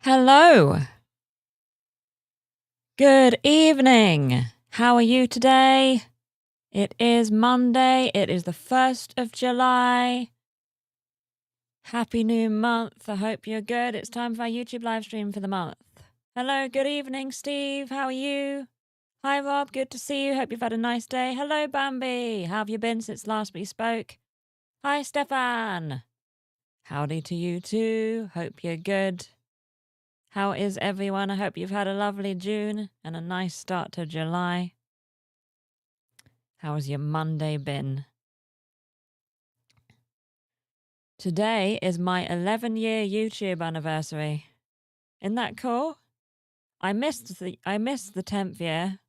Hello. Good evening. How are you today? It is Monday. It is the 1st of July. Happy new month. I hope you're good. It's time for our YouTube live stream for the month. Hello. Good evening, Steve. How are you? Hi, Rob. Good to see you. Hope you've had a nice day. Hello, Bambi. How have you been since last we spoke? Hi, Stefan. Howdy to you too. Hope you're good. How is everyone? I hope you've had a lovely June and a nice start to July. How has your Monday been? Today is my 11-year YouTube anniversary. Isn't that cool? I missed the 10th year.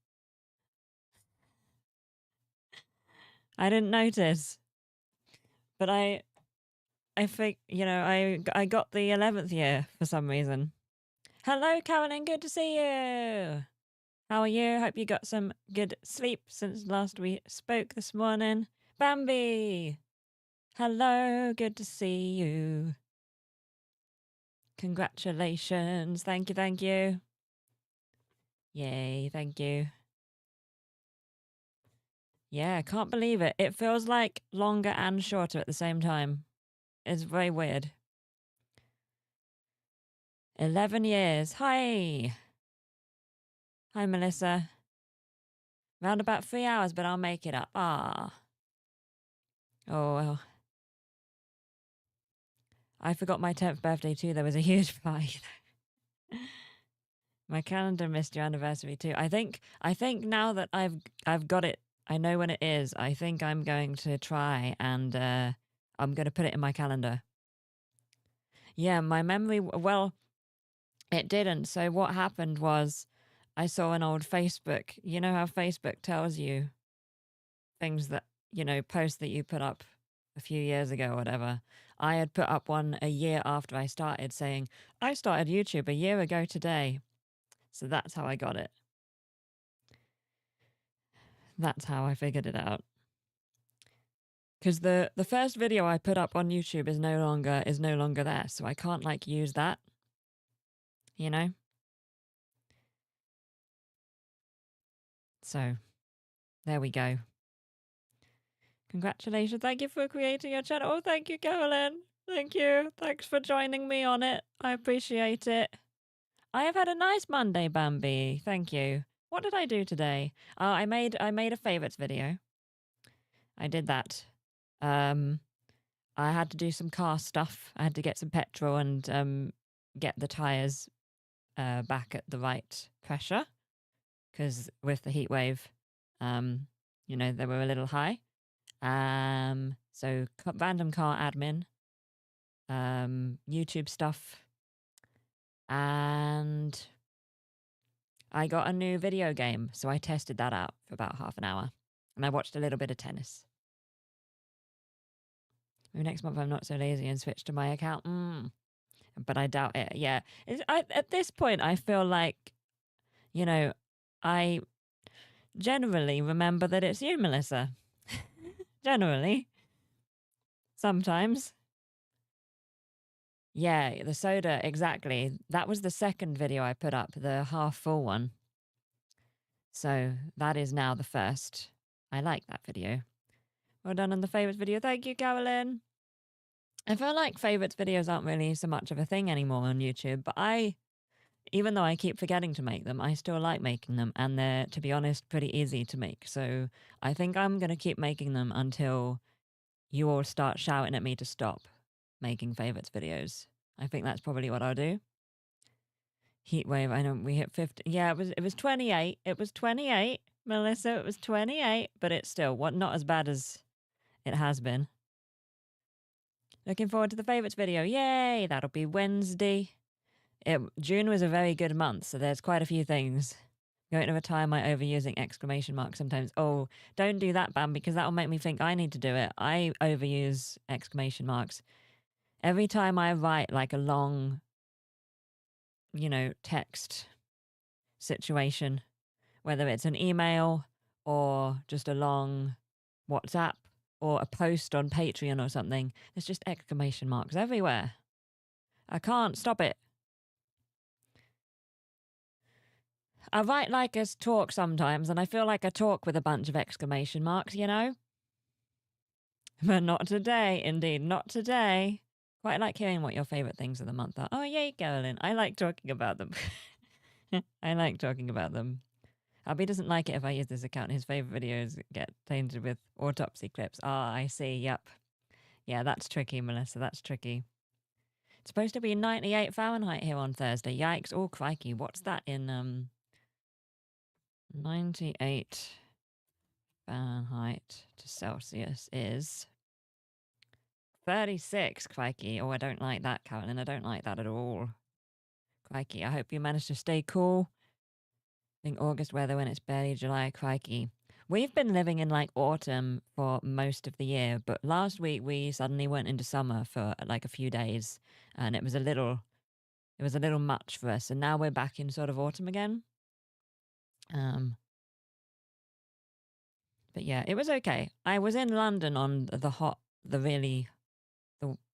I didn't notice. But I think, I got the 11th year for some reason. Hello, Carolyn. Good to see you. How are you? Hope you got some good sleep since last we spoke this morning. Bambi. Hello. Good to see you. Congratulations. Thank you. Thank you. Yay. Thank you. Yeah, I can't believe it. It feels like longer and shorter at the same time. It's very weird. 11 years. Hi. Hi, Melissa. Round about 3 hours, but I'll make it up. Ah. Oh, well. I forgot my 10th birthday too. There was a huge party. My calendar missed your anniversary too. I think now that I've got it, I know when it is. I think I'm going to try and I'm going to put it in my calendar. Yeah, my memory, well, it didn't. So what happened was I saw an old Facebook. You know how Facebook tells you things that, posts that you put up a few years ago or whatever. I had put up one a year after I started saying, I started YouTube a year ago today. So that's how I got it. That's how I figured it out. Because the first video I put up on YouTube is no longer there, so I can't like use that. You know? So there we go. Congratulations. Thank you for creating your channel. Oh, thank you, Carolyn. Thank you. Thanks for joining me on it. I appreciate it. I have had a nice Monday, Bambi. Thank you. What did I do today? I made a favorites video. I did that. I had to do some car stuff. I had to get some petrol and get the tires back at the right pressure, because with the heat wave, they were a little high. So random car admin, YouTube stuff, and I got a new video game, so I tested that out for about half an hour, and I watched a little bit of tennis. Maybe next month I'm not so lazy and switch to my account. But I doubt it. Yeah. At this point, I feel like, I generally remember that it's you, Melissa. Generally. Sometimes. Yeah, the soda, exactly. That was the second video I put up, the half full one. So that is now the first. I like that video. Well done on the favourites video. Thank you, Carolyn. I feel like favourites videos aren't really so much of a thing anymore on YouTube, but even though I keep forgetting to make them, I still like making them, and they're, to be honest, pretty easy to make. So I think I'm going to keep making them until you all start shouting at me to stop making favourites videos. I think that's probably what I'll do. Heatwave, I know we hit 50. Yeah, it was 28. It was 28, Melissa. It was 28, but it's still not as bad as it has been. Looking forward to the favourites video. Yay! That'll be Wednesday. June was a very good month, so there's quite a few things. Going to retire my overusing exclamation mark sometimes. Oh, don't do that, Bam, because that'll make me think I need to do it. I overuse exclamation marks. Every time I write like a long, text situation, whether it's an email or just a long WhatsApp or a post on Patreon or something, there's just exclamation marks everywhere. I can't stop it. I write like a talk sometimes, and I feel like I talk with a bunch of exclamation marks, But not today, indeed, not today. Quite like hearing what your favourite things of the month are. Oh, yay, Carolyn. I like talking about them. I like talking about them. Albie doesn't like it if I use this account. His favourite videos get tainted with autopsy clips. Ah, I see, yep. Yeah, that's tricky, Melissa, that's tricky. It's supposed to be 98 Fahrenheit here on Thursday. Yikes, oh crikey, what's that in 98 Fahrenheit to Celsius is 36, crikey. Oh, I don't like that, Carolyn. I don't like that at all. Crikey, I hope you managed to stay cool. I think August weather when it's barely July, crikey. We've been living in like autumn for most of the year, but last week we suddenly went into summer for like a few days, and it was a little much for us, and now we're back in sort of autumn again. But yeah, it was okay. I was in London on the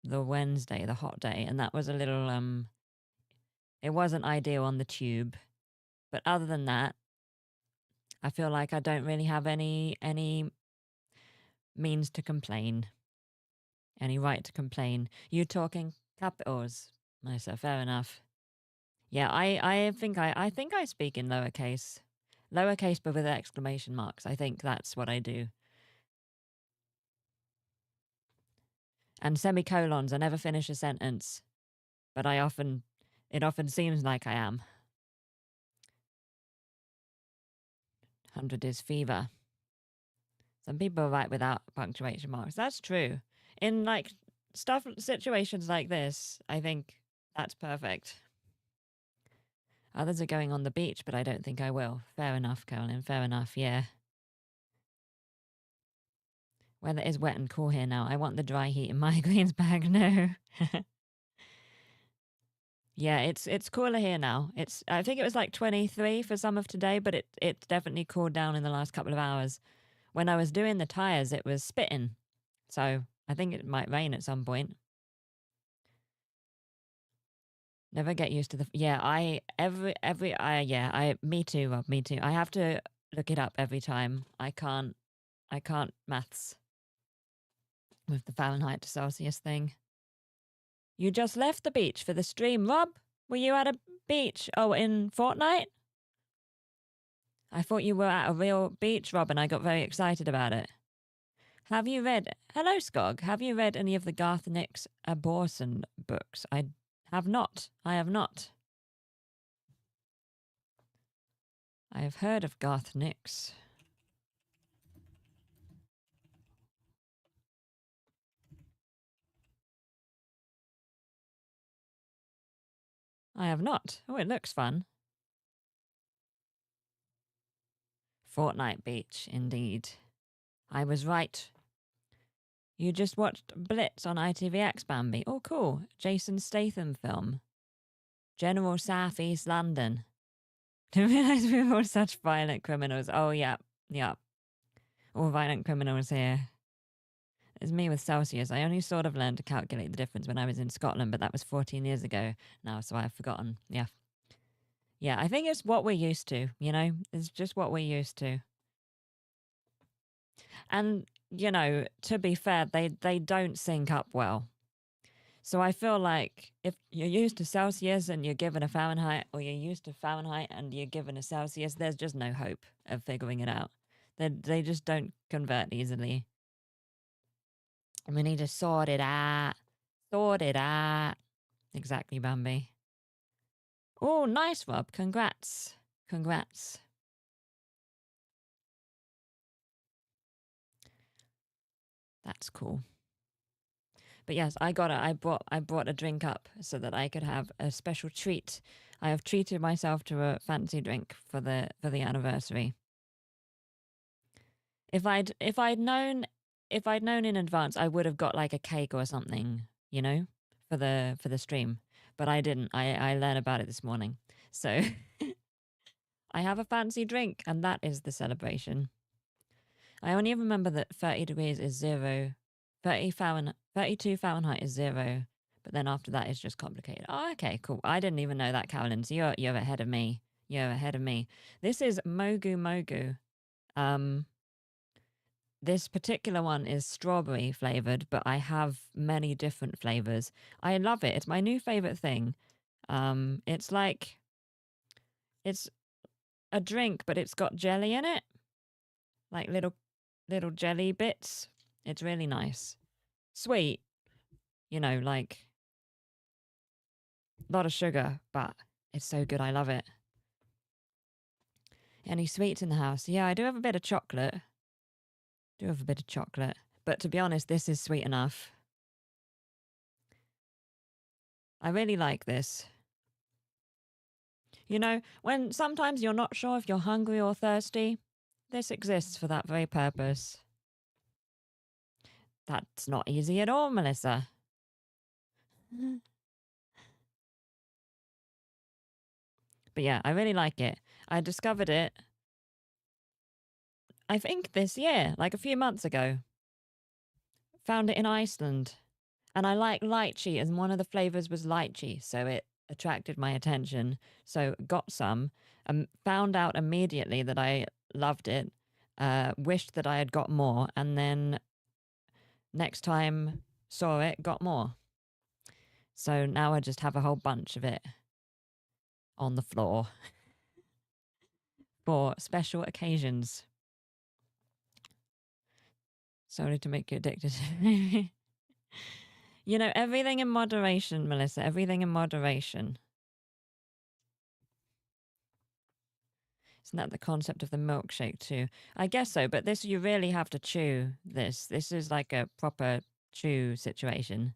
Wednesday, the hot day, and that was a little it wasn't ideal on the tube. But other than that, I feel like I don't really have any means to complain. Any right to complain. You talking capitals, Melissa, fair enough. Yeah, I think I speak in lowercase. Lowercase but with exclamation marks. I think that's what I do. And semicolons, I never finish a sentence. But it often seems like I am. 100 is fever. Some people write without punctuation marks. That's true. In like situations like this, I think that's perfect. Others are going on the beach, but I don't think I will. Fair enough, Carolyn. Fair enough, yeah. Weather is wet and cool here now. I want the dry heat in migraines bag. No. Yeah, it's cooler here now. I think it was like 23 for some of today, but it definitely cooled down in the last couple of hours. When I was doing the tires, it was spitting. So I think it might rain at some point. Never get used to me too, Rob, me too. I have to look it up every time. I can't maths with the Fahrenheit to Celsius thing. You just left the beach for the stream, Rob? Were you at a beach? Oh, in Fortnite? I thought you were at a real beach, Rob, and I got very excited about it. Hello, Skog. Have you read any of the Garth Nix Aborson books? I have not. I've heard of Garth Nix. I have not. Oh, it looks fun. Fortnite Beach, indeed. I was right. You just watched Blitz on ITVX, Bambi. Oh, cool. Jason Statham film. General South East London. Didn't realise we were all such violent criminals. Oh, yeah. All violent criminals here. It's me with Celsius. I only sort of learned to calculate the difference when I was in Scotland, but that was 14 years ago now, so I've forgotten. Yeah. Yeah, I think it's what we're used to, you know? It's just what we're used to. And, you know, to be fair, they don't sync up well. So I feel like if you're used to Celsius and you're given a Fahrenheit, or you're used to Fahrenheit and you're given a Celsius, there's just no hope of figuring it out. They just don't convert easily. I mean, he just sort it out. Sort it out. Exactly, Bambi. Oh, nice, Rob. Congrats. Congrats. That's cool. But yes, I brought a drink up so that I could have a special treat. I have treated myself to a fancy drink for the anniversary. If I'd known in advance, I would have got like a cake or something, you know, for the stream. But I didn't. I learned about it this morning. So I have a fancy drink, and that is the celebration. I only remember that 30 degrees is 0, 32 Fahrenheit is 0, but then after that it's just complicated. Oh, okay, cool. I didn't even know that, Carolyn. So you're ahead of me. You're ahead of me. This is Mogu Mogu. This particular one is strawberry flavored, but I have many different flavors. I love it. It's my new favorite thing. It's like it's a drink, but it's got jelly in it, like little jelly bits. It's really nice. Sweet, you know, like a lot of sugar, but it's so good. I love it. Any sweets in the house? Yeah, I do have a bit of chocolate. But to be honest, this is sweet enough. I really like this. You know, when sometimes you're not sure if you're hungry or thirsty, this exists for that very purpose. That's not easy at all, Melissa. But yeah, I really like it. I discovered it, I think this year, like a few months ago. Found it in Iceland. And I like lychee, and one of the flavors was lychee, so it attracted my attention. So got some, and found out immediately that I loved it, wished that I had got more, and then next time saw it, got more. So now I just have a whole bunch of it on the floor for special occasions. Sorry to make you addicted. You know, everything in moderation, Melissa, everything in moderation. Isn't that the concept of the milkshake too? I guess so, but this, you really have to chew this. This is like a proper chew situation.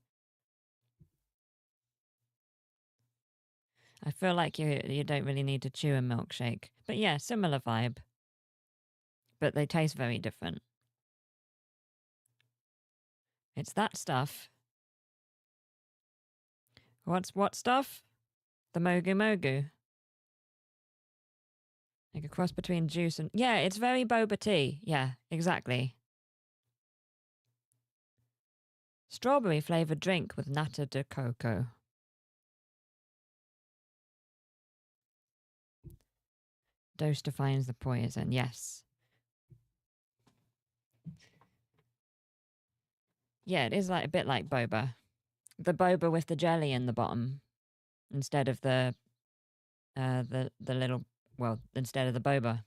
I feel like you don't really need to chew a milkshake. But yeah, similar vibe. But they taste very different. It's that stuff. What stuff? The Mogu Mogu. Like a cross between juice and... Yeah, it's very boba tea. Yeah, exactly. Strawberry flavoured drink with nata de coco. Dose defines the poison. Yes. Yeah, it is like a bit like boba. The boba with the jelly in the bottom instead of the little, well, instead of the boba.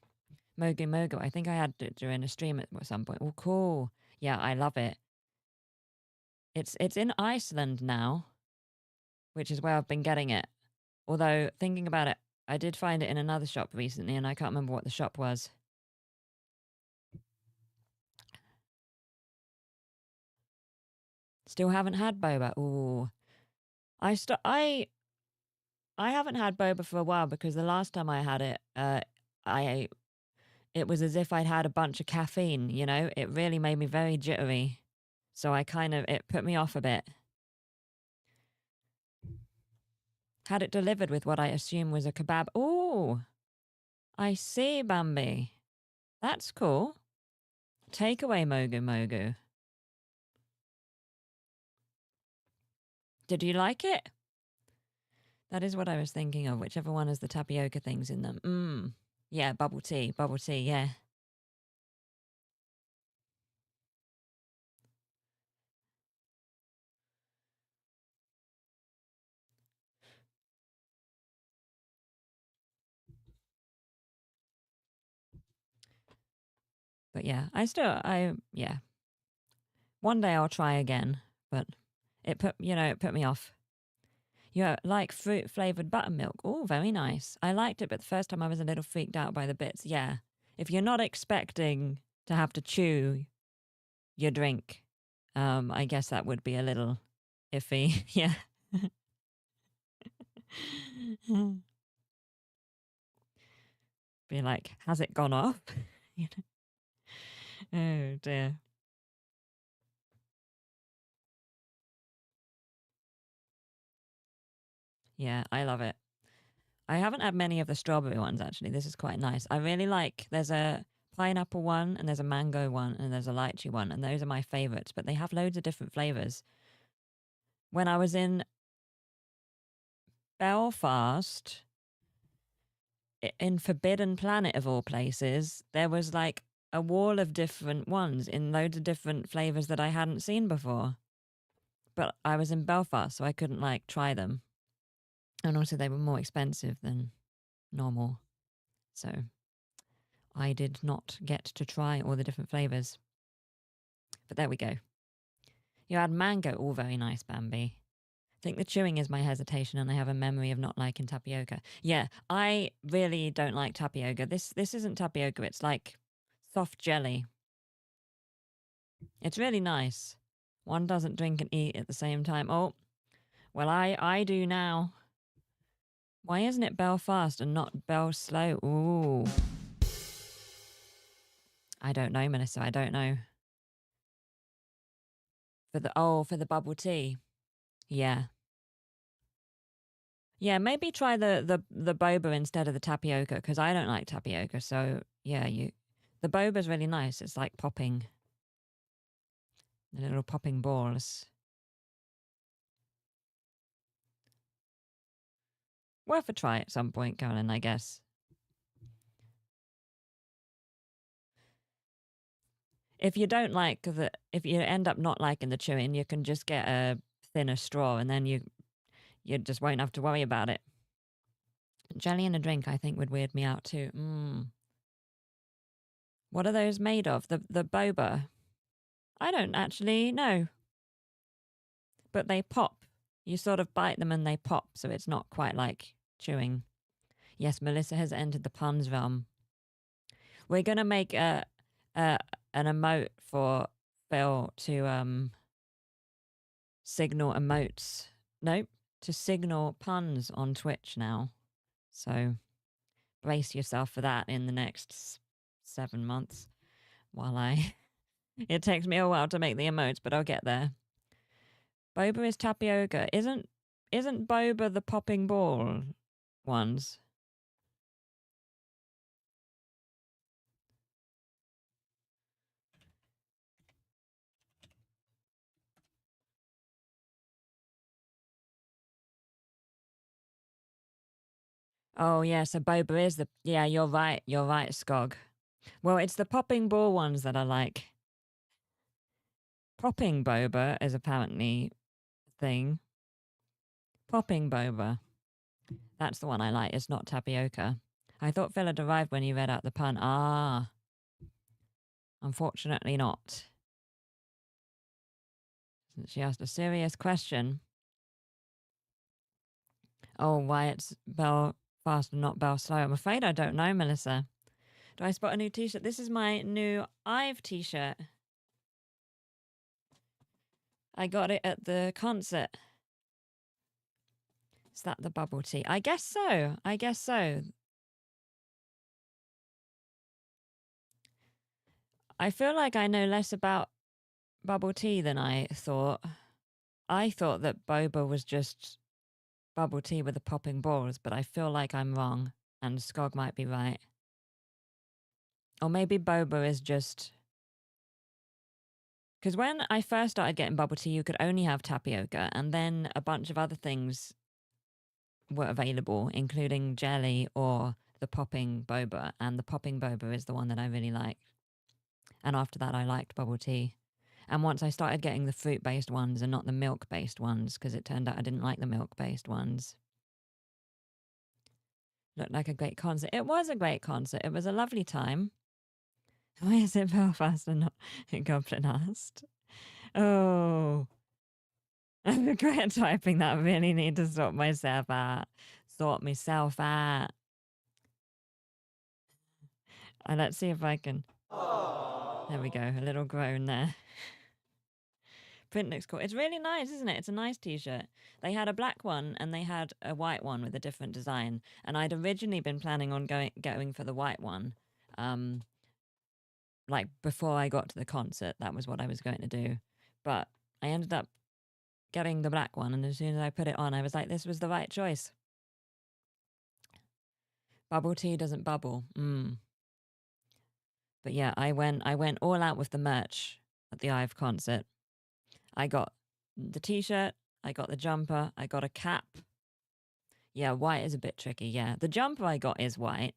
Mogu Mogu. I think I had it during a stream at some point. Oh, cool. Yeah, I love it. It's in Iceland now, which is where I've been getting it. Although thinking about it, I did find it in another shop recently, and I can't remember what the shop was. Still haven't had boba. Ooh. I haven't had boba for a while because the last time I had it, it was as if I'd had a bunch of caffeine, you know? It really made me very jittery. So it put me off a bit. Had it delivered with what I assume was a kebab. Ooh, I see, Bambi. That's cool. Takeaway Mogu Mogu. Did you like it? That is what I was thinking of, whichever one has the tapioca things in them. Yeah, bubble tea, yeah. But yeah, yeah. One day I'll try again, but it put me off. Yeah, like fruit flavored buttermilk. Oh, very nice. I liked it, but the first time I was a little freaked out by the bits. Yeah. If you're not expecting to have to chew your drink, I guess that would be a little iffy. Yeah. Be like, has it gone off? You know? Oh dear. Yeah, I love it. I haven't had many of the strawberry ones actually. This is quite nice. I really like, there's a pineapple one and there's a mango one and there's a lychee one, and those are my favorites, but they have loads of different flavors. When I was in Belfast, in Forbidden Planet of all places, there was like a wall of different ones in loads of different flavors that I hadn't seen before. But I was in Belfast, so I couldn't like try them. And also they were more expensive than normal. So I did not get to try all the different flavors. But there we go. You had mango, all very nice, Bambi. I think the chewing is my hesitation, and I have a memory of not liking tapioca. Yeah, I really don't like tapioca. This isn't tapioca, it's like soft jelly. It's really nice. One doesn't drink and eat at the same time. Oh, well, I do now. Why isn't it Belfast and not Belslow? Ooh. I don't know, Melissa. I don't know. For the bubble tea. Yeah. Yeah, maybe try the boba instead of the tapioca, because I don't like tapioca. So yeah, the boba's really nice. It's like popping. The little popping balls. Worth a try at some point, Carolyn, I guess. If you don't like if you end up not liking the chewing, you can just get a thinner straw, and then you just won't have to worry about it. Jelly in a drink, I think, would weird me out too. What are those made of? The boba? I don't actually know. But they pop. You sort of bite them and they pop, so it's not quite like chewing. Yes, Melissa has entered the puns realm. We're gonna make an emote for Phil to signal emotes. Nope, to signal puns on Twitch now. So brace yourself for that in the next 7 months. While it takes me a while to make the emotes, but I'll get there. Boba is tapioca. Isn't boba the popping ball ones? Oh yeah, so boba is yeah, you're right, Skog. Well, it's the popping ball ones that I like. Popping boba is apparently a thing. Popping boba. That's the one I like. It's not tapioca. I thought Phil had arrived when you read out the pun. Ah. Unfortunately not. She asked a serious question. Oh, why it's fast and not bell slow? I'm afraid I don't know, Melissa. Do I spot a new t-shirt? This is my new IVE t-shirt. I got it at the concert. Is that the bubble tea? I guess so. I guess so. I feel like I know less about bubble tea than I thought. I thought that boba was just bubble tea with the popping balls, but I feel like I'm wrong, and Skog might be right. Or maybe boba is just... Because when I first started getting bubble tea, you could only have tapioca, and then a bunch of other things were available, including jelly or the popping boba, and the popping boba is the one that I really like. And after that, I liked bubble tea. And once I started getting the fruit-based ones and not the milk-based ones, because it turned out I didn't like the milk-based ones. Looked like a great concert. It was a great concert. It was a lovely time. Why is it Belfast and not Goblinast? Oh. I regret typing that. I really need to sort myself out. Sort myself out. And let's see if I can... There we go. A little groan there. Print looks cool. It's really nice, isn't it? It's a nice t-shirt. They had a black one and they had a white one with a different design. And I'd originally been planning on going for the white one. Like before I got to the concert, that was what I was going to do. But I ended up getting the black one, and as soon as I put it on, I was like, this was the right choice. Bubble tea doesn't bubble. But yeah, I went all out with the merch at the IVE concert. I got the t-shirt, I got the jumper, I got a cap. Yeah, white is a bit tricky, yeah. The jumper I got is white,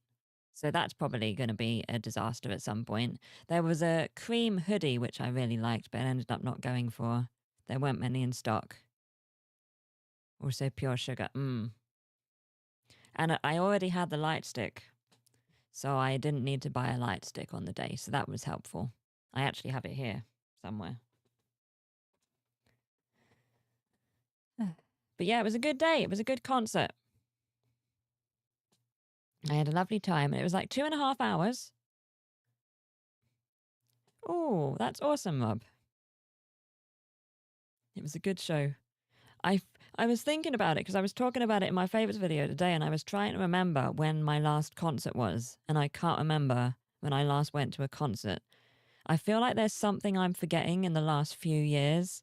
so that's probably going to be a disaster at some point. There was a cream hoodie, which I really liked, but I ended up not going for. There weren't many in stock. Also pure sugar, And I already had the light stick, so I didn't need to buy a light stick on the day, so that was helpful. I actually have it here somewhere. But yeah, it was a good day. It was a good concert. I had a lovely time, and it was like 2.5 hours. Oh, that's awesome, Rob. It was a good show. I was thinking about it because I was talking about it in my favorites video today, and I was trying to remember when my last concert was, and I can't remember when I last went to a concert. I feel like there's something I'm forgetting in the last few years,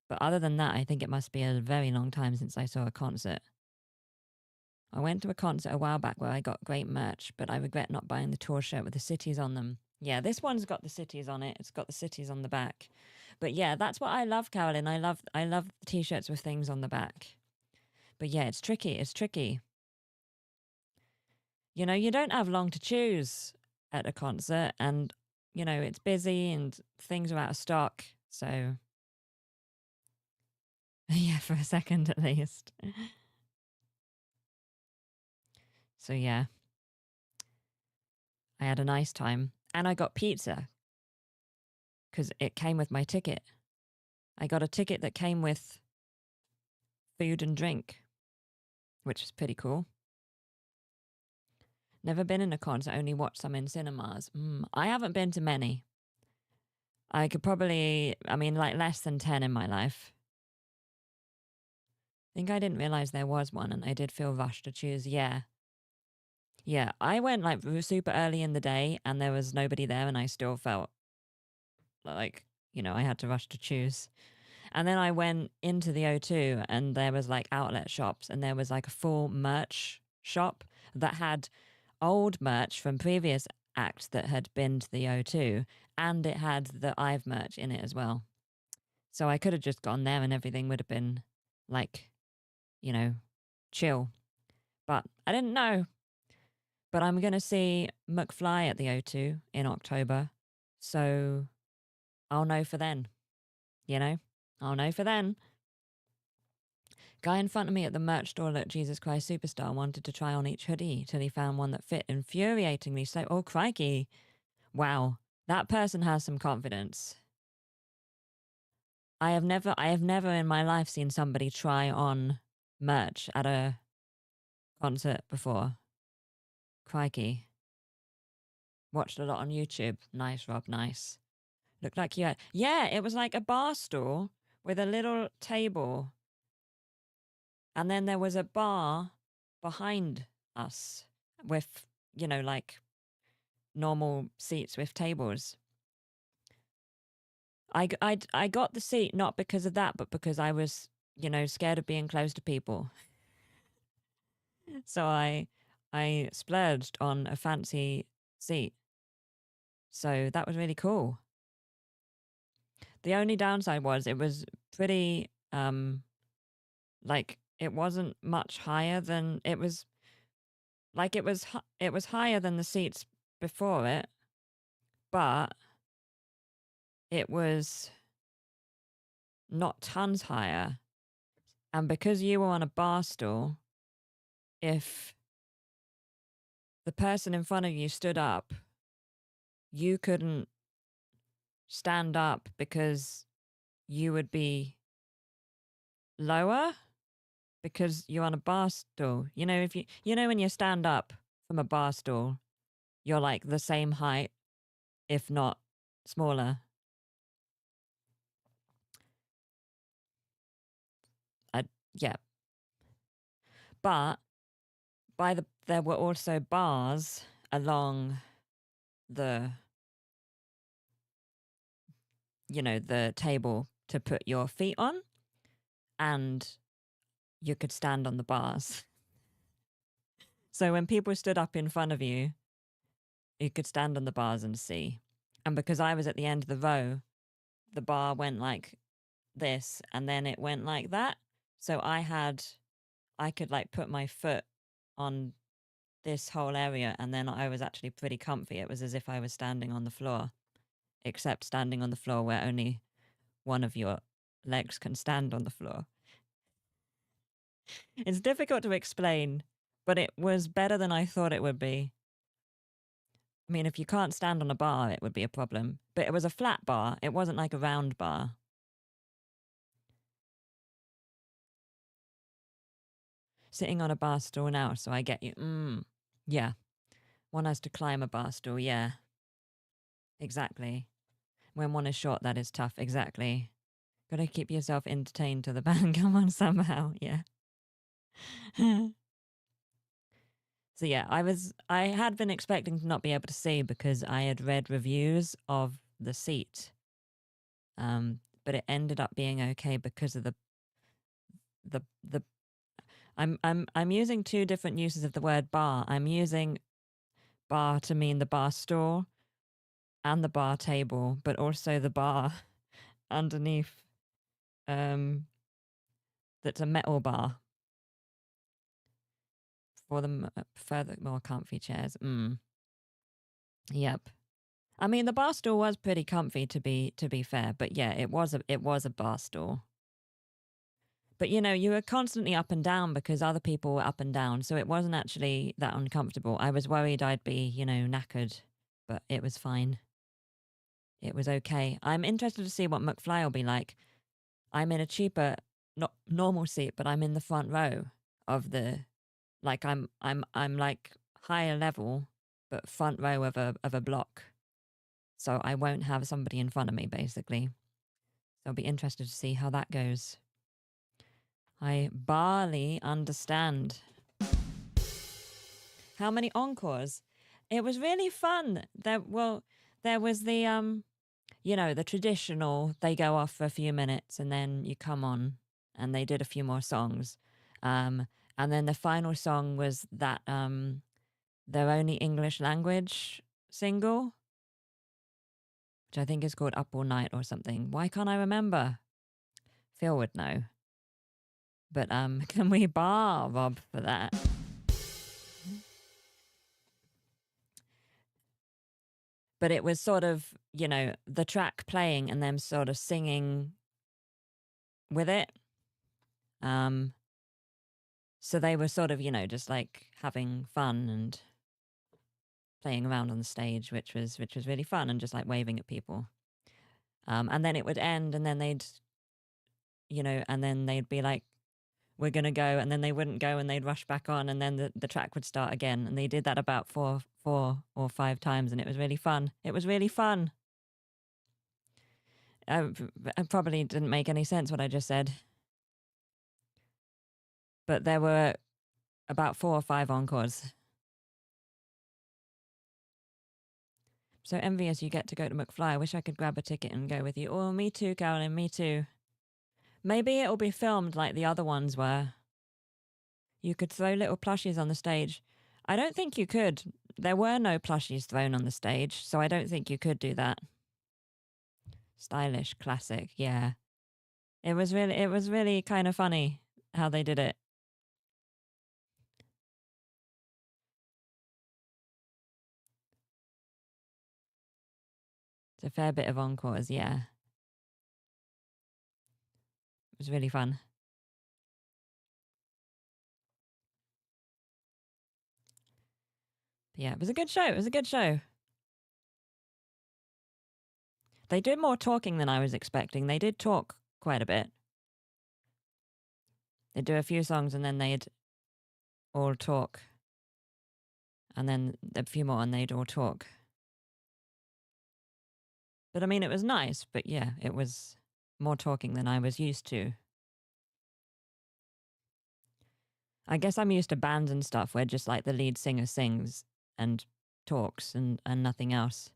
but other than that, I think it must be a very long time since I saw a concert. I went to a concert a while back where I got great merch, but I regret not buying the tour shirt with the cities on them. Yeah, this one's got the cities on it. It's got the cities on the back. But yeah, that's what I love, Carolyn. I love t-shirts with things on the back. But yeah, it's tricky. It's tricky. You know, you don't have long to choose at a concert, and you know, it's busy and things are out of stock. So yeah, for a second at least. So yeah, I had a nice time, and I got pizza because it came with my ticket. I got a ticket that came with food and drink, which is pretty cool. Never been in a concert, only watched some in cinemas. I haven't been to many. I could probably, like less than 10 in my life. I think I didn't realize there was one, and I did feel rushed to choose. Yeah. Yeah, I went like super early in the day, and there was nobody there, and I still felt like, I had to rush to choose. And then I went into the O2, and there was like outlet shops, and there was like a full merch shop that had old merch from previous acts that had been to the O2, and it had the IVE merch in it as well. So I could have just gone there and everything would have been like, chill. But I didn't know. But I'm going to see McFly at the O2 in October. So I'll know for then. I'll know for then. Guy in front of me at the merch store looked Jesus Christ Superstar, wanted to try on each hoodie till he found one that fit infuriatingly so. Oh, crikey. Wow. That person has some confidence. I have never in my life seen somebody try on merch at a concert before. Crikey. Watched a lot on YouTube. Nice, Rob, nice. Looked like you had... Yeah, it was like a bar stool with a little table. And then there was a bar behind us with, you know, like normal seats with tables. I got the seat not because of that, but because I was, you know, scared of being close to people. So I splurged on a fancy seat. So that was really cool. The only downside was it was pretty like it wasn't much higher than it was like it was higher than the seats before it, but it was not tons higher. And because you were on a bar stool, if the person in front of you stood up, you couldn't stand up because you would be lower because you're on a bar stool. You know, if you know when you stand up from a bar stool, you're like the same height, if not smaller. Yeah. But there were also bars along the, you know, the table to put your feet on, and you could stand on the bars. So when people stood up in front of you, you could stand on the bars and see. And because I was at the end of the row, the bar went like this and then it went like that. So I could like put my foot on this whole area and then I was actually pretty comfy. It was as if I was standing on the floor, except standing on the floor where only one of your legs can stand on the floor. It's difficult to explain, but it was better than I thought it would be. I mean, if you can't stand on a bar, it would be a problem. But it was a flat bar. It wasn't like a round bar. Sitting on a bar stool now, so I get you. Yeah. One has to climb a bar stool, yeah. Exactly. When one is short, that is tough, exactly. Gotta keep yourself entertained till the band come on somehow, yeah. So yeah, I had been expecting to not be able to see because I had read reviews of the seat. But it ended up being okay because of the I'm using two different uses of the word bar. I'm using bar to mean the bar stool and the bar table, but also the bar underneath that's a metal bar for the further more comfy chairs. Yep. I mean the bar stool was pretty comfy to be fair, but yeah, it was a bar stool. But you know, you were constantly up and down because other people were up and down, so it wasn't actually that uncomfortable. I was worried I'd be, you know, knackered, but it was fine. It was okay. I'm interested to see what McFly will be like. I'm in a cheaper, not normal seat, but I'm in the front row of the, like I'm like higher level, but front row of a block. So I won't have somebody in front of me, basically. So I'll be interested to see how that goes. I barely understand. How many encores? It was really fun. There was the you know, the traditional, they go off for a few minutes and then you come on, and they did a few more songs. And then the final song was that their only English language single, which I think is called Up All Night or something. Why can't I remember? Phil would know. But can we bar Rob for that? But it was sort of, you know, the track playing and them sort of singing with it. So they were sort of, you know, just like having fun and playing around on the stage, which was really fun, and just like waving at people. And then it would end, and then they'd, you know, and then they'd be like, we're going to go, and then they wouldn't go and they'd rush back on, and then the track would start again. And they did that about four or five times, and it was really fun. It was really fun. I probably didn't make any sense what I just said. But there were about 4 or 5 encores. So envious you get to go to McFly. I wish I could grab a ticket and go with you. Oh, me too, Carolyn, me too. Maybe it'll be filmed like the other ones were. You could throw little plushies on the stage. I don't think you could. There were no plushies thrown on the stage, so I don't think you could do that. Stylish, classic, yeah. It was really kind of funny how they did it. It's a fair bit of encores, yeah. It was really fun. But yeah, it was a good show. It was a good show. They did more talking than I was expecting. They did talk quite a bit. They'd do a few songs and then they'd all talk. And then a few more and they'd all talk. But I mean, it was nice, but yeah, it was more talking than I was used to. I guess I'm used to bands and stuff where just like the lead singer sings and talks and nothing else.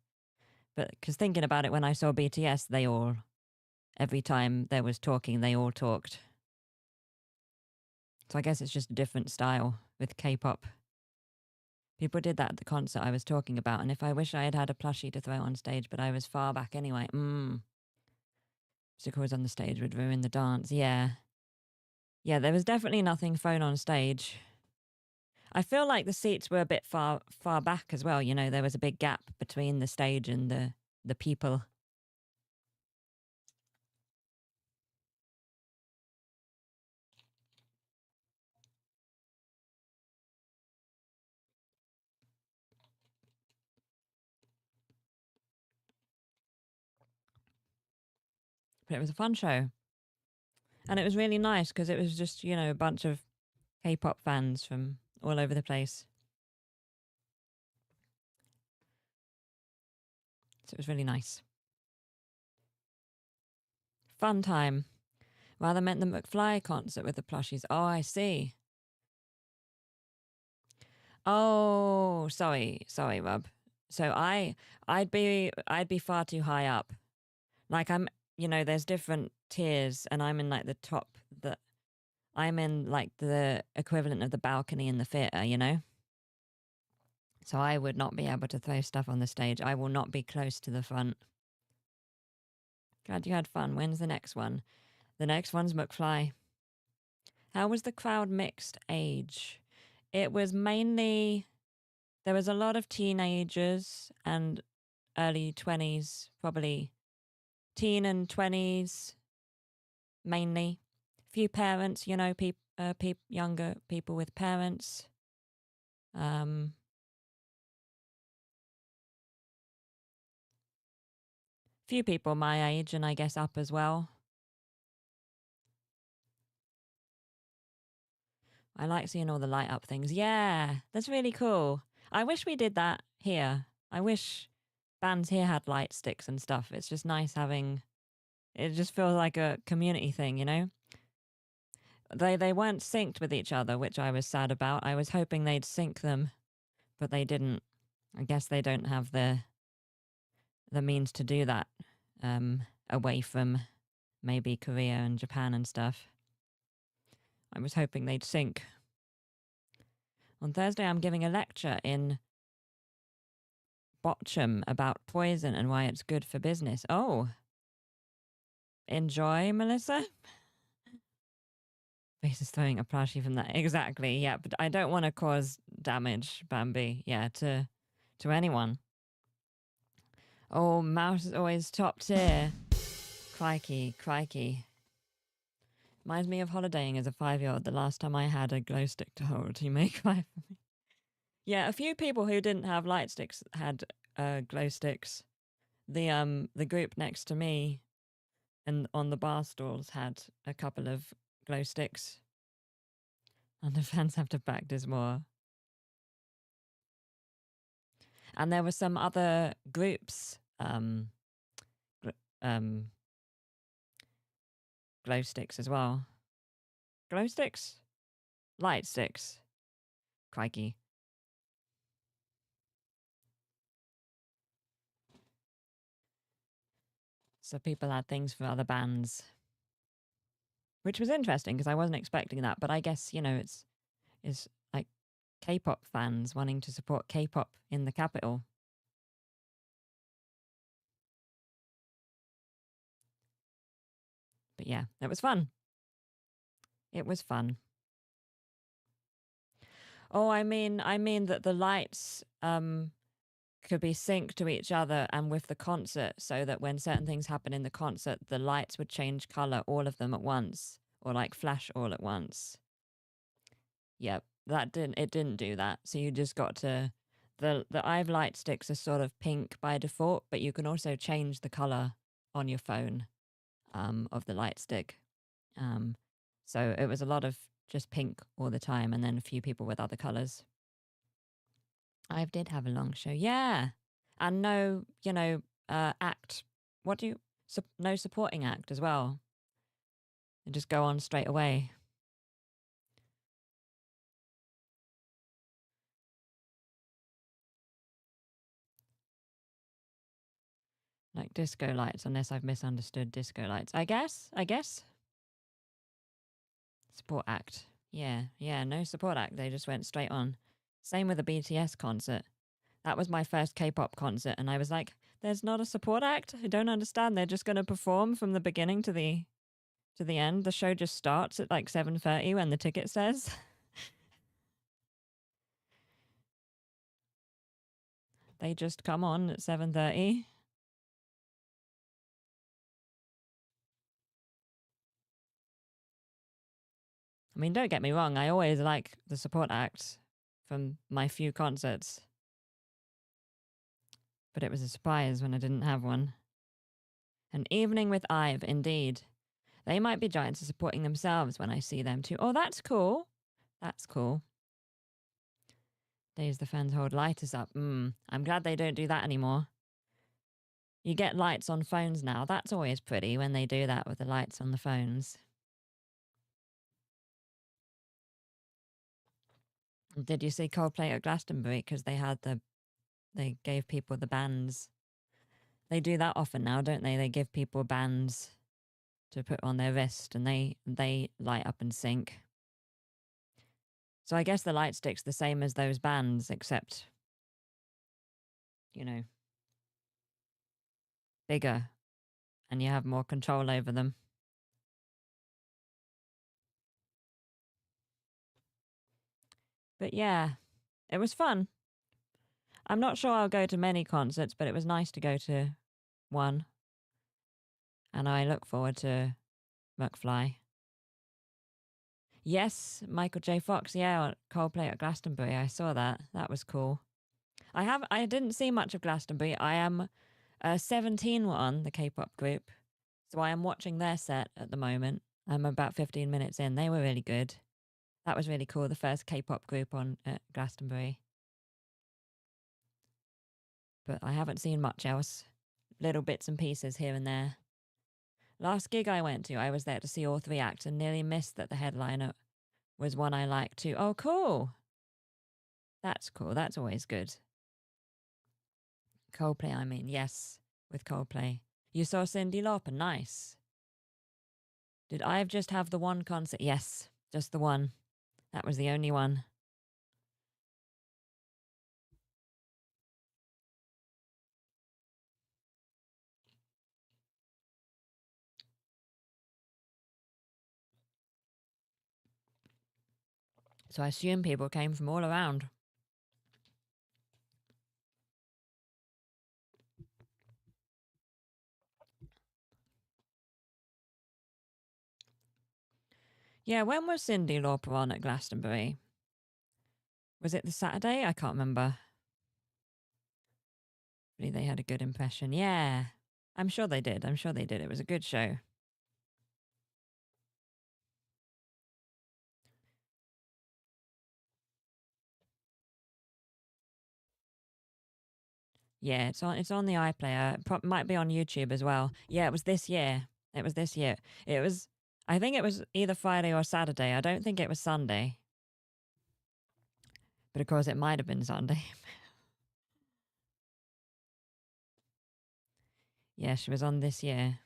But because thinking about it, when I saw BTS, they all, every time there was talking, they all talked. So I guess it's just a different style with K-pop. People did that at the concert I was talking about, and if I wish I had had a plushie to throw on stage, but I was far back anyway. Obstacles on the stage would ruin the dance. Yeah. Yeah, there was definitely nothing thrown on stage. I feel like the seats were a bit far back as well. You know, there was a big gap between the stage and the people. But it was a fun show. And it was really nice because it was just, you know, a bunch of K-pop fans from all over the place. So it was really nice. Fun time. Rather meant the McFly concert with the plushies. Oh, I see. Oh, sorry, Rob. So I'd be far too high up. Like I'm, you know, there's different tiers, and I'm in like the top. I'm in like the equivalent of the balcony in the theater, you know. So I would not be able to throw stuff on the stage. I will not be close to the front. Glad you had fun. When's the next one? The next one's McFly. How was the crowd mixed age? It was mainly, there was a lot of teenagers and early 20s, probably teen and 20s mainly. Few parents, you know, younger people with parents. Few people my age and I guess up as well. I like seeing all the light up things. Yeah, that's really cool. I wish we did that here. I wish bands here had light sticks and stuff. It's just nice having, it just feels like a community thing, you know? They weren't synced with each other, which I was sad about. I was hoping they'd sync them, but they didn't. I guess they don't have the means to do that away from maybe Korea and Japan and stuff. I was hoping they'd sync. On Thursday, I'm giving a lecture in Bochum about poison and why it's good for business. Oh, enjoy, Melissa? Face is throwing a plushie from that. Exactly, yeah, but I don't want to cause damage, Bambi, yeah, to anyone. Oh, mouse is always top tier. Crikey, crikey. Reminds me of holidaying as a 5-year-old. The last time I had a glow stick to hold, you make life for me. Yeah, a few people who didn't have light sticks had glow sticks. The group next to me and on the bar stools had a couple of glow sticks. And the fans have to practice more. And there were some other groups, glow sticks as well. Glow sticks? Light sticks. Crikey. So people had things for other bands, which was interesting because I wasn't expecting that. But I guess, you know, it's like K-pop fans wanting to support K-pop in the capital. But yeah, it was fun. It was fun. Oh, I mean that the lights could be synced to each other and with the concert, so that when certain things happen in the concert, the lights would change color, all of them at once, or like flash all at once. Yep, it didn't do that. So you just got to the IVE light sticks are sort of pink by default, but you can also change the color on your phone of the light stick. So it was a lot of just pink all the time, and then a few people with other colors. I did have a long show, yeah, and no, you know, act. What do you? No supporting act as well. And just go on straight away. Like disco lights, unless I've misunderstood disco lights. I guess. Support act. Yeah, no support act. They just went straight on. Same with the BTS concert. That was my first K-pop concert, and I was like, "There's not a support act. I don't understand. They're just going to perform from the beginning to the end. The show just starts at like 7:30 when the ticket says." They just come on at 7:30. I mean, don't get me wrong. I always like the support act from my few concerts, but it was a surprise when I didn't have one. An evening with IVE, indeed. They might be giants are supporting themselves when I see them too. Oh, that's cool. That's cool. Days the fans hold lighters up. I'm glad they don't do that anymore. You get lights on phones now. That's always pretty when they do that with the lights on the phones. Did you see Coldplay at Glastonbury? Because they gave people the bands. They do that often now, don't they? They give people bands to put on their wrist, and they light up and sync. So I guess the light stick's the same as those bands, except, you know, bigger, and you have more control over them. But yeah, it was fun. I'm not sure I'll go to many concerts, but it was nice to go to one. And I look forward to McFly. Yes, Michael J. Fox, yeah, Coldplay at Glastonbury. I saw that. That was cool. I didn't see much of Glastonbury. I am 17 were on the K-pop group. So I am watching their set at the moment. I'm about 15 minutes in. They were really good. That was really cool. The first K-pop group on at Glastonbury. But I haven't seen much else. Little bits and pieces here and there. Last gig I went to, I was there to see all three acts and nearly missed that the headliner was one I liked too. Oh, cool. That's cool. That's always good. Coldplay, I mean. Yes, with Coldplay. You saw Cyndi Lauper. Nice. Did I just have the one concert? Yes, just the one. That was the only one. So I assume people came from all around. Yeah, when was Cyndi Lauper on at Glastonbury? Was it the Saturday? I can't remember. Really, they had a good impression. Yeah, I'm sure they did. It was a good show. Yeah, it's on the iPlayer. It might be on YouTube as well. Yeah, it was this year. It was this year. It was. I think it was either Friday or Saturday. I don't think it was Sunday, but of course it might have been Sunday. Yeah, she was on this year.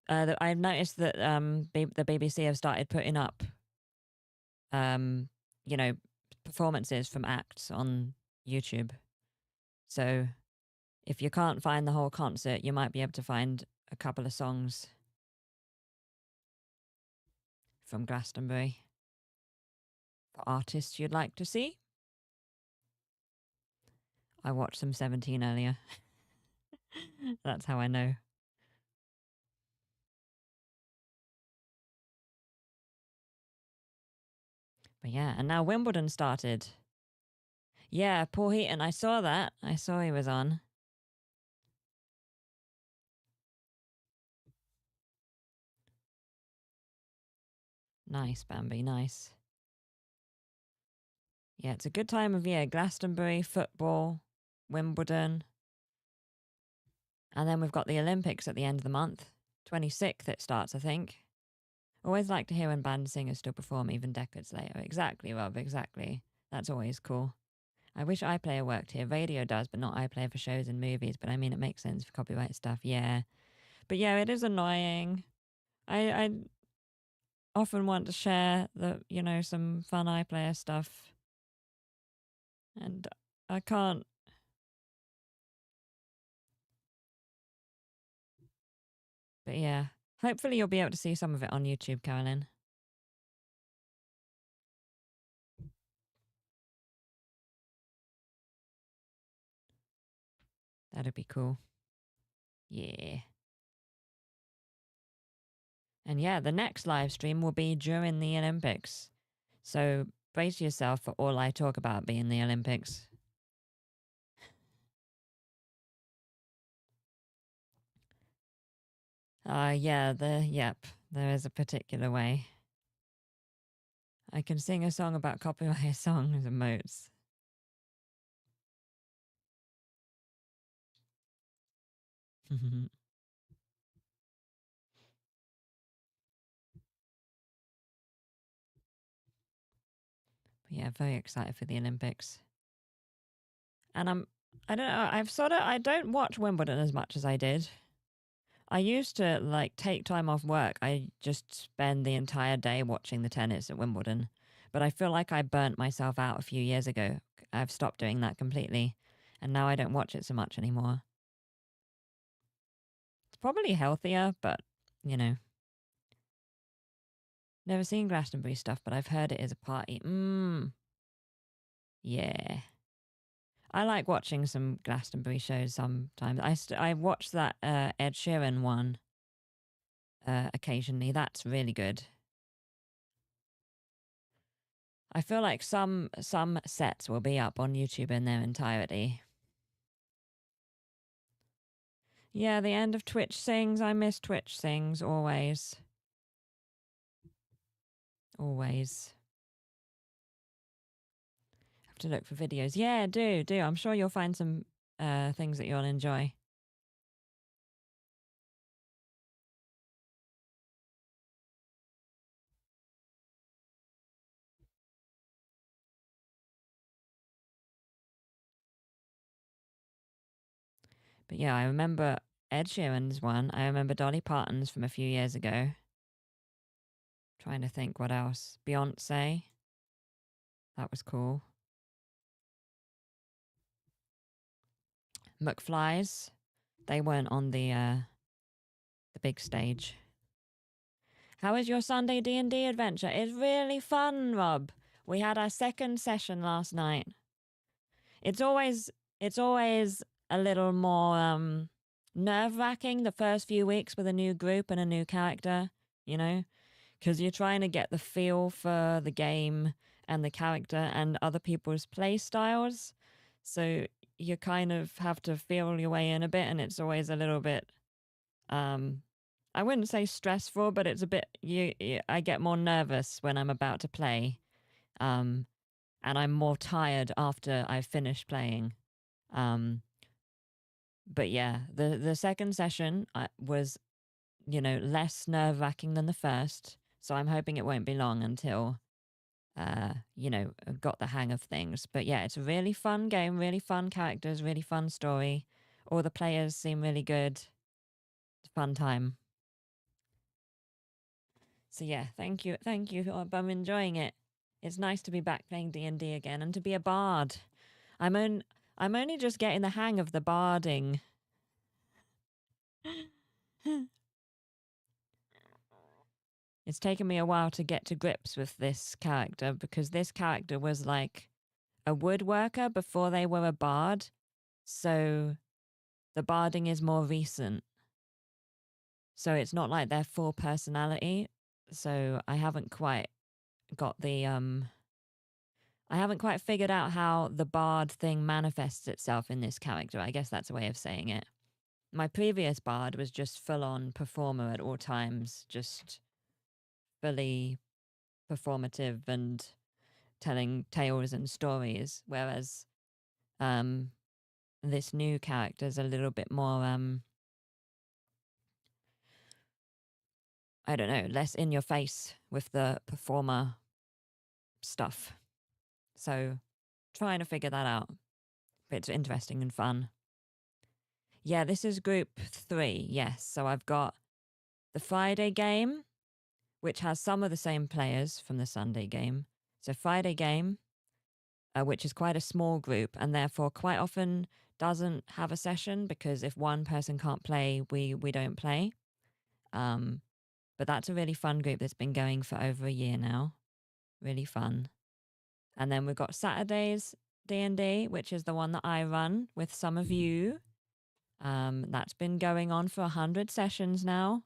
I've noticed that the BBC have started putting up um, you know, performances from acts on YouTube. So if you can't find the whole concert, you might be able to find a couple of songs from Glastonbury for artists you'd like to see. I watched some 17 earlier. That's how I know. But yeah, and now Wimbledon started. Yeah, Paul Heaton, I saw that. I saw he was on. Nice, Bambi, nice. Yeah, it's a good time of year. Glastonbury, football, Wimbledon. And then we've got the Olympics at the end of the month. 26th it starts, I think. Always like to hear when band singers still perform even decades later. Exactly, Rob, exactly. That's always cool. I wish iPlayer worked here. Radio does, but not iPlayer for shows and movies. But I mean, it makes sense for copyright stuff, yeah. But yeah, it is annoying. I often want to share some fun iPlayer stuff. And I can't. But yeah, hopefully you'll be able to see some of it on YouTube, Carolyn. That'd be cool. Yeah. And yeah, the next live stream will be during the Olympics. So brace yourself for all I talk about being the Olympics. There is a particular way. I can sing a song about copyright songs and modes. Yeah, very excited for the Olympics. And I don't know, I don't watch Wimbledon as much as I did. I used to like take time off work. I just spend the entire day watching the tennis at Wimbledon. But I feel like I burnt myself out a few years ago. I've stopped doing that completely. And now I don't watch it so much anymore. It's probably healthier, but, you know. Never seen Glastonbury stuff, but I've heard it is a party. Yeah. I like watching some Glastonbury shows sometimes. I watched that Ed Sheeran one occasionally. That's really good. I feel like some sets will be up on YouTube in their entirety. Yeah, the end of Twitch Sings. I miss Twitch Sings always. Always. Have to look for videos. Yeah, do. I'm sure you'll find some things that you'll enjoy. But yeah, I remember Ed Sheeran's one. I remember Dolly Parton's from a few years ago. Trying to think what else. Beyonce. That was cool. McFly's. They weren't on the big stage. How was your Sunday D&D adventure? It's really fun, Rob. We had our second session last night. It's always a little more nerve-wracking the first few weeks with a new group and a new character, you know, because you're trying to get the feel for the game and the character and other people's play styles. So you kind of have to feel your way in a bit, and it's always a little bit I wouldn't say stressful, but it's a bit I get more nervous when I'm about to play and I'm more tired after I finish playing. But yeah, the second session was, less nerve-wracking than the first, so I'm hoping it won't be long until got the hang of things. But yeah, it's a really fun game, really fun characters, really fun story. All the players seem really good. It's a fun time. So yeah, thank you. I'm enjoying it. It's nice to be back playing D&D again and to be a bard. I'm only just getting the hang of the barding. It's taken me a while to get to grips with this character because this character was like a woodworker before they were a bard. So the barding is more recent. So it's not like their full personality. So I haven't quite got the I haven't quite figured out how the bard thing manifests itself in this character. I guess that's a way of saying it. My previous bard was just full on performer at all times, just fully performative and telling tales and stories, whereas this new character is a little bit more I don't know, less in your face with the performer stuff. So trying to figure that out. But it's interesting and fun. Yeah, this is group 3, yes. So I've got the Friday game, which has some of the same players from the Sunday game. So Friday game, which is quite a small group and therefore quite often doesn't have a session because if one person can't play, we don't play. But that's a really fun group that's been going for over a year now. Really fun. And then we've got Saturdays D&D, which is the one that I run with some of you. That's been going on for 100 sessions now.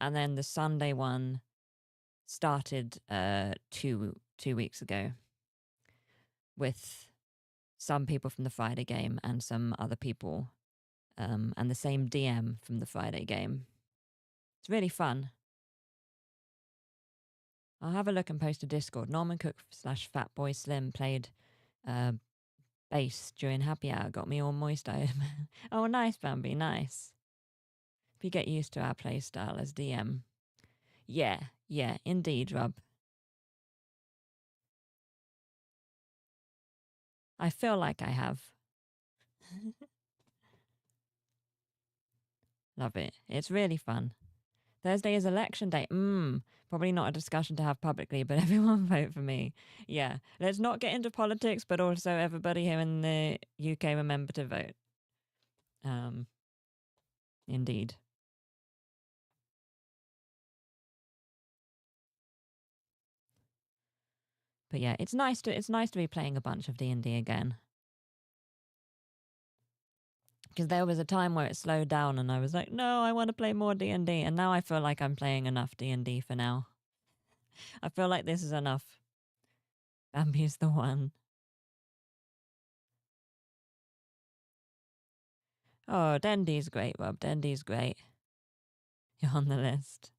And then the Sunday one started 2 weeks ago with some people from the Friday game and some other people and the same DM from the Friday game. It's really fun. I'll have a look and post a Discord. Norman Cook / Fatboy Slim played bass during happy hour. Got me all moist. Oh, nice, Bambi, nice. If you get used to our play style as DM. Yeah, indeed, Rob. I feel like I have. Love it. It's really fun. Thursday is election day. Probably not a discussion to have publicly, but everyone vote for me. Yeah. Let's not get into politics, but also everybody here in the UK remember to vote. Indeed. But yeah, it's nice to be playing a bunch of D&D again. Because there was a time where it slowed down and I was like, no, I want to play more D&D. And now I feel like I'm playing enough D&D for now. I feel like this is enough. Bambi's the one. Oh, Dendy's great, Rob. Dendy's great. You're on the list.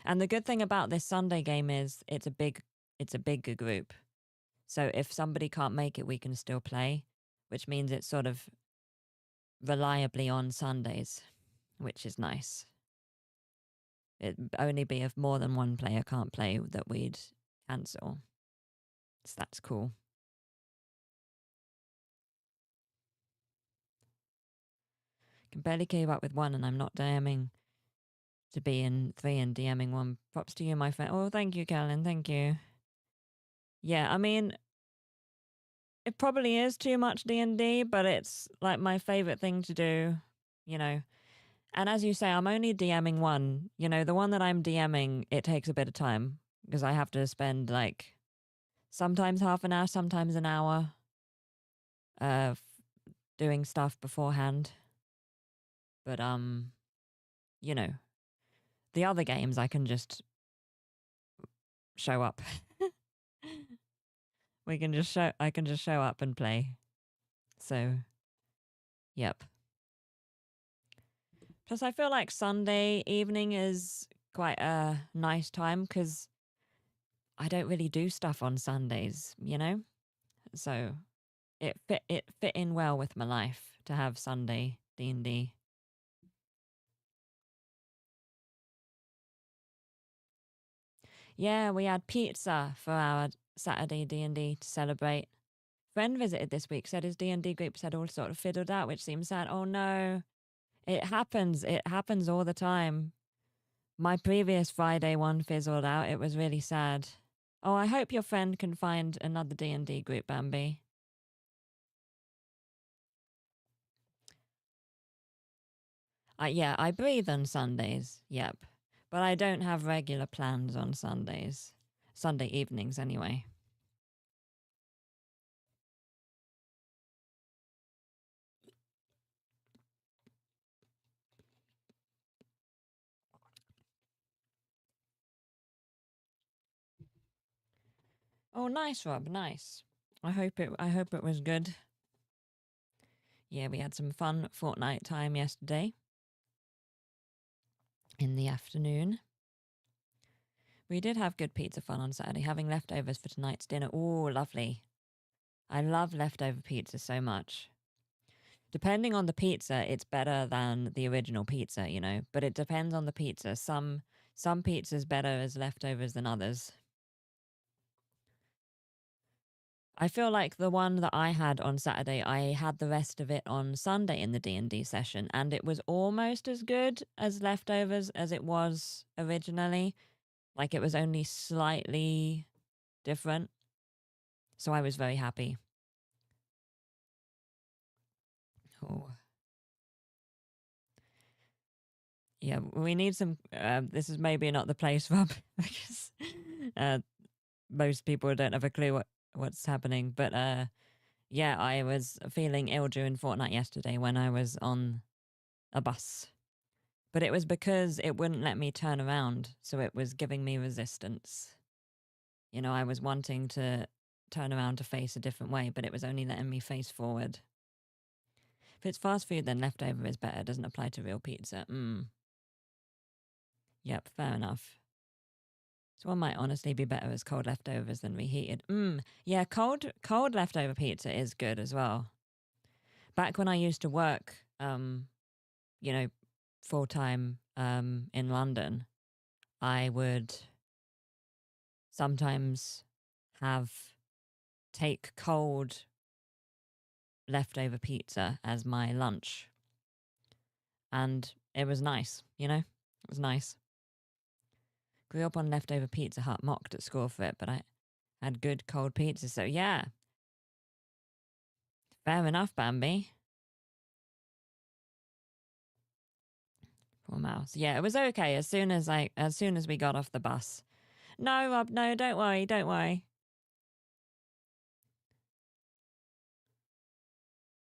And the good thing about this Sunday game is it's a bigger group. So if somebody can't make it, we can still play, which means it's sort of reliably on Sundays, which is nice. It'd only be if more than one player can't play that we'd cancel. So that's cool. Can barely keep up with one and I'm not DMing to be in 3 and DMing 1. Props to you, my friend. Oh, thank you, Kellen. Thank you. Yeah, I mean, it probably is too much D&D, but it's like my favorite thing to do, you know. And as you say, I'm only DMing 1. You know, the one that I'm DMing, it takes a bit of time because I have to spend like sometimes half an hour, sometimes an hour doing stuff beforehand. But you know, the other games I can just show up. I can just show up and play. So, yep. Plus, I feel like Sunday evening is quite a nice time because I don't really do stuff on Sundays, you know? So it fit in well with my life to have Sunday D&D. Yeah, we had pizza for our Saturday D&D to celebrate. Friend visited this week, said his D&D groups had all sort of fiddled out, which seems sad. Oh no, it happens. It happens all the time. My previous Friday one fizzled out. It was really sad. Oh, I hope your friend can find another D&D group, Bambi. Yeah, I breathe on Sundays. Yep. But I don't have regular plans on Sundays. Sunday evenings, anyway. Oh, nice, Rob. Nice. I hope it was good. Yeah, we had some fun Fortnite time yesterday in the afternoon. We did have good pizza fun on Saturday, having leftovers for tonight's dinner. Oh, lovely. I love leftover pizza so much. Depending on the pizza, it's better than the original pizza, you know, but it depends on the pizza. Some pizza's better as leftovers than others. I feel like the one that I had on Saturday, I had the rest of it on Sunday in the D&D session, and it was almost as good as leftovers as it was originally. Like it was only slightly different. So I was very happy. Oh. Yeah, we need some. This is maybe not the place, Rob, because most people don't have a clue what's happening. But yeah, I was feeling ill during Fortnite yesterday when I was on a bus. But it was because it wouldn't let me turn around, so it was giving me resistance. You know, I was wanting to turn around to face a different way, but it was only letting me face forward. If it's fast food, then leftover is better. It doesn't apply to real pizza. Yep, fair enough. So one might honestly be better as cold leftovers than reheated. Yeah, cold leftover pizza is good as well. Back when I used to work, you know, full time in London, I would sometimes take cold leftover pizza as my lunch. And it was nice, you know? It was nice. Grew up on leftover Pizza Hut, mocked at school for it, but I had good cold pizza, so yeah. Fair enough, Bambi. Poor mouse. Yeah, it was okay as soon as we got off the bus. No, Rob, no, don't worry, don't worry.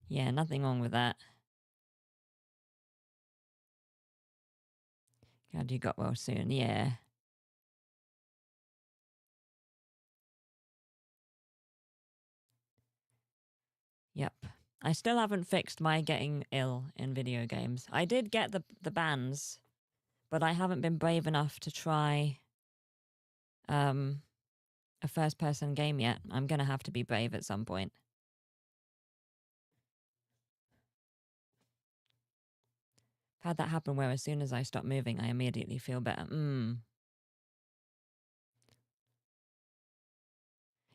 Yeah, nothing wrong with that. Glad you got well soon, yeah. Yep. I still haven't fixed my getting ill in video games. I did get the bans, but I haven't been brave enough to try a first person game yet. I'm gonna have to be brave at some point. I've had that happen where as soon as I stop moving, I immediately feel better.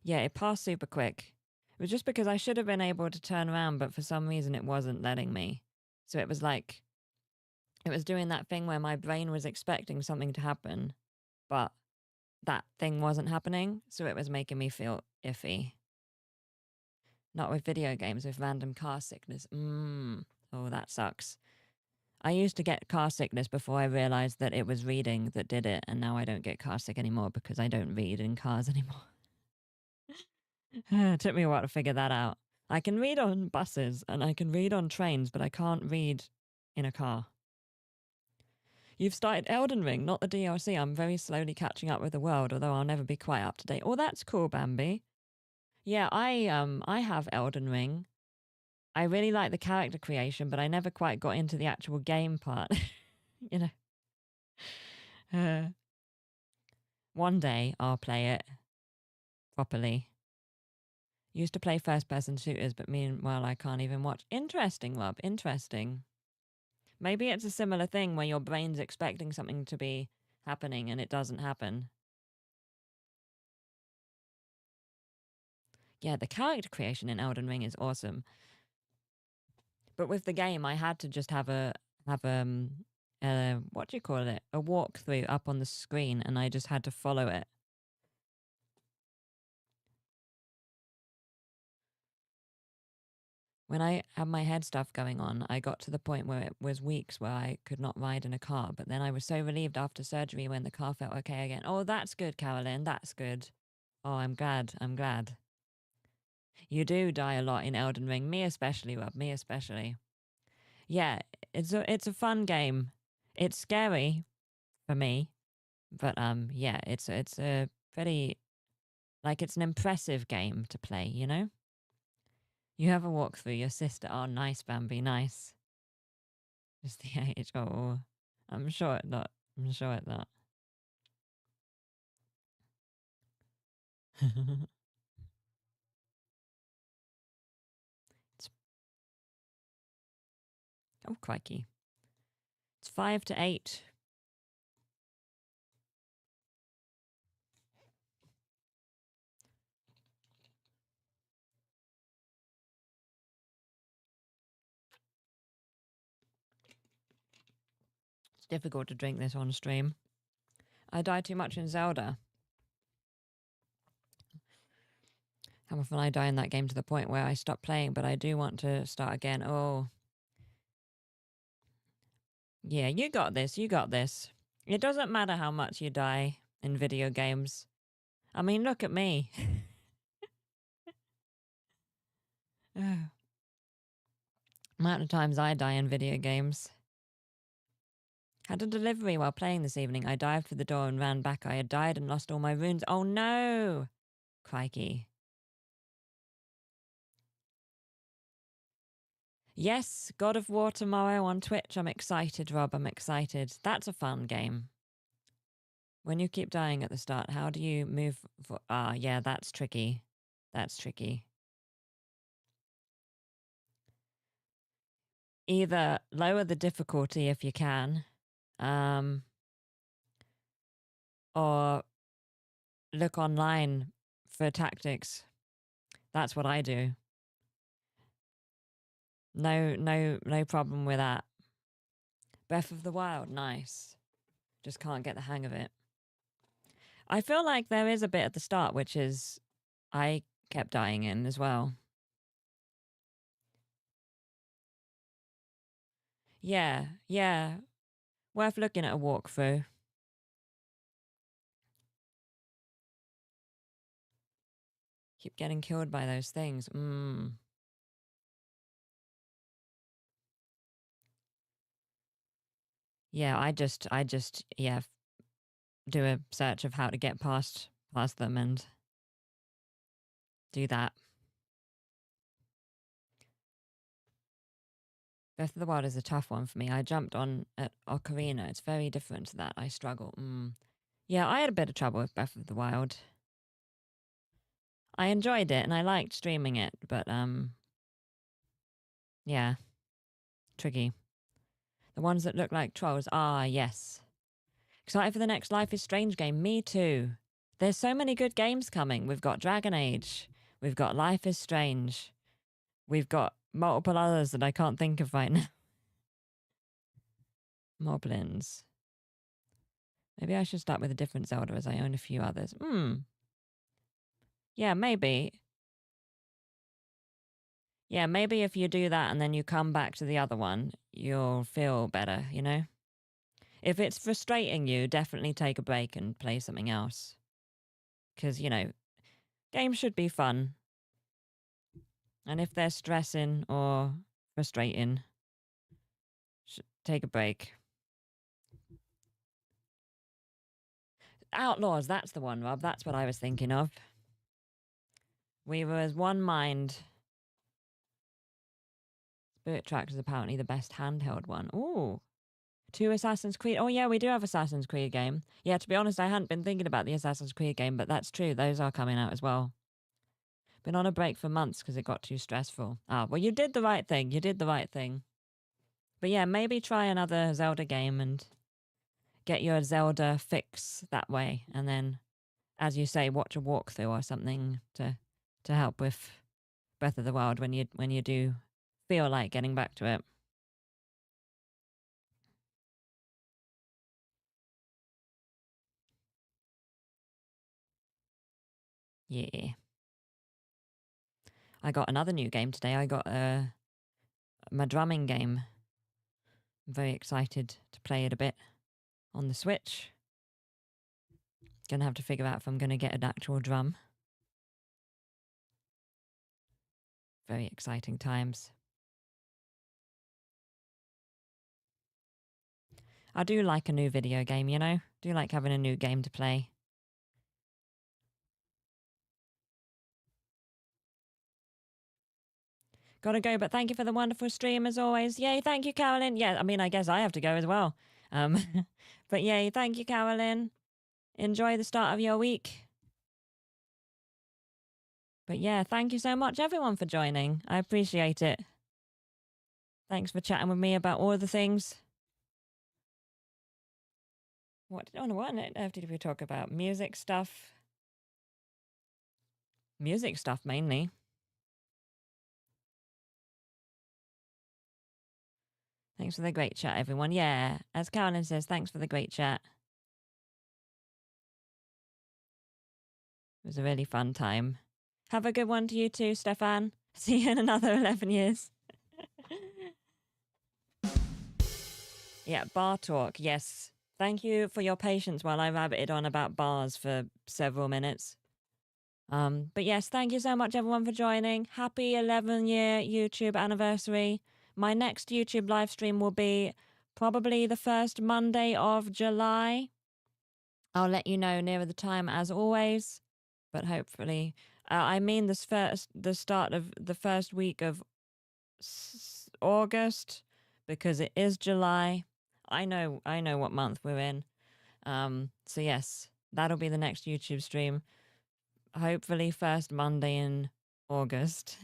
Yeah, it passed super quick. It was just because I should have been able to turn around, but for some reason it wasn't letting me. So it was like, it was doing that thing where my brain was expecting something to happen, but that thing wasn't happening. So it was making me feel iffy. Not with video games, with random car sickness. Oh, that sucks. I used to get car sickness before I realized that it was reading that did it, and now I don't get car sick anymore because I don't read in cars anymore. It took me a while to figure that out. I can read on buses and I can read on trains, but I can't read in a car. You've started Elden Ring, not the DLC. I'm very slowly catching up with the world, although I'll never be quite up to date. Oh, that's cool, Bambi. Yeah, I have Elden Ring. I really like the character creation, but I never quite got into the actual game part. You know. One day I'll play it. properly. Used to play first-person shooters, but meanwhile I can't even watch. Interesting, Rob. Interesting. Maybe it's a similar thing where your brain's expecting something to be happening and it doesn't happen. Yeah, the character creation in Elden Ring is awesome. But with the game, I had to just have what do you call it? A walkthrough up on the screen, and I just had to follow it. When I had my head stuff going on, I got to the point where it was weeks where I could not ride in a car. But then I was so relieved after surgery when the car felt okay again. Oh, that's good, Carolyn. That's good. Oh, I'm glad. I'm glad. You do die a lot in Elden Ring. Me especially, Rob. Me especially. Yeah, it's a fun game. It's scary for me, but yeah, it's a pretty, like, it's an impressive game to play, you know? You have a walkthrough, your sister. Oh, nice, Bambi, nice. Just the age. Oh, I'm sure it not. I'm sure it not. It's, oh, crikey. It's 5 to 8. It's difficult to drink this on stream. I die too much in Zelda. How often I die in that game to the point where I stop playing, but I do want to start again. Oh. Yeah, you got this. You got this. It doesn't matter how much you die in video games. I mean, look at me. Amount of times I die in video games. Had a delivery while playing this evening. I dived for the door and ran back. I had died and lost all my runes. Oh no! Crikey. Yes, God of War tomorrow on Twitch. I'm excited, Rob. I'm excited. That's a fun game. When you keep dying at the start, how do you move for... Ah, yeah, that's tricky. That's tricky. Either lower the difficulty if you can, or look online for tactics. That's what I do. No problem with that. Breath of the Wild, nice. Just can't get the hang of it. I feel like there is a bit at the start, which is I kept dying in as well. Yeah, yeah. Worth looking at a walkthrough. Keep getting killed by those things. Yeah, I just yeah, do a search of how to get past them and do that. Breath of the Wild is a tough one for me. I jumped on at Ocarina. It's very different to that. I struggle. Yeah, I had a bit of trouble with Breath of the Wild. I enjoyed it and I liked streaming it, but yeah, tricky. The ones that look like trolls. Ah, yes. Excited for the next Life is Strange game. Me too. There's so many good games coming. We've got Dragon Age. We've got Life is Strange. We've got multiple others that I can't think of right now. Moblins. Maybe I should start with a different Zelda as I own a few others. Yeah, maybe. Yeah, maybe if you do that and then you come back to the other one, you'll feel better, you know? If it's frustrating you, definitely take a break and play something else. Because, you know, games should be fun. And if they're stressing or frustrating, take a break. Outlaws, that's the one, Rob. That's what I was thinking of. We were as one mind. Spirit Tracks is apparently the best handheld one. Ooh. 2 Assassin's Creed. Oh, yeah, we do have Assassin's Creed game. Yeah, to be honest, I hadn't been thinking about the Assassin's Creed game, but that's true. Those are coming out as well. Been on a break for months because it got too stressful. Ah, well, you did the right thing. You did the right thing. But yeah, maybe try another Zelda game and get your Zelda fix that way. And then, as you say, watch a walkthrough or something to help with Breath of the Wild when you do feel like getting back to it. Yeah. I got another new game today. I got my drumming game. I'm very excited to play it a bit on the Switch. Gonna have to figure out if I'm gonna get an actual drum. Very exciting times. I do like a new video game, you know? Do like having a new game to play. Gotta go, but thank you for the wonderful stream as always. Yay, thank you, Carolyn. Yeah, I mean, I guess I have to go as well. But yay, thank you, Carolyn. Enjoy the start of your week. But yeah, thank you so much, everyone, for joining. I appreciate it. Thanks for chatting with me about all the things. What on earth did we talk about? Music stuff. Music stuff mainly. Thanks for the great chat, everyone. Yeah, as Carolyn says, thanks for the great chat. It was a really fun time. Have a good one to you too, Stefan. See you in another 11 years. Yeah, bar talk. Yes. Thank you for your patience while I rabbited on about bars for several minutes. But yes, thank you so much, everyone, for joining. Happy 11-year YouTube anniversary. My next YouTube live stream will be probably the first Monday of July. I'll let you know nearer the time, as always. But hopefully, I mean the start of the first week of August, because it is July. I know what month we're in. So yes, that'll be the next YouTube stream. Hopefully first Monday in August.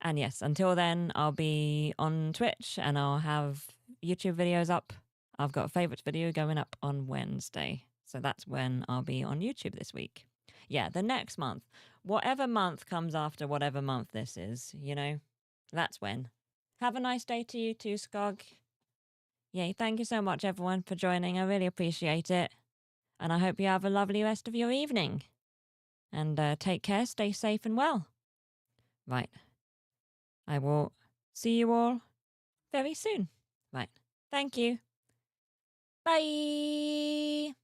And yes, until then, I'll be on Twitch and I'll have YouTube videos up. I've got a favorites video going up on Wednesday. So that's when I'll be on YouTube this week. Yeah, the next month. Whatever month comes after whatever month this is, you know, that's when. Have a nice day to you too, Skog. Yay, thank you so much, everyone, for joining. I really appreciate it. And I hope you have a lovely rest of your evening. And take care, stay safe and well. Right. I will see you all very soon. Right. Thank you. Bye.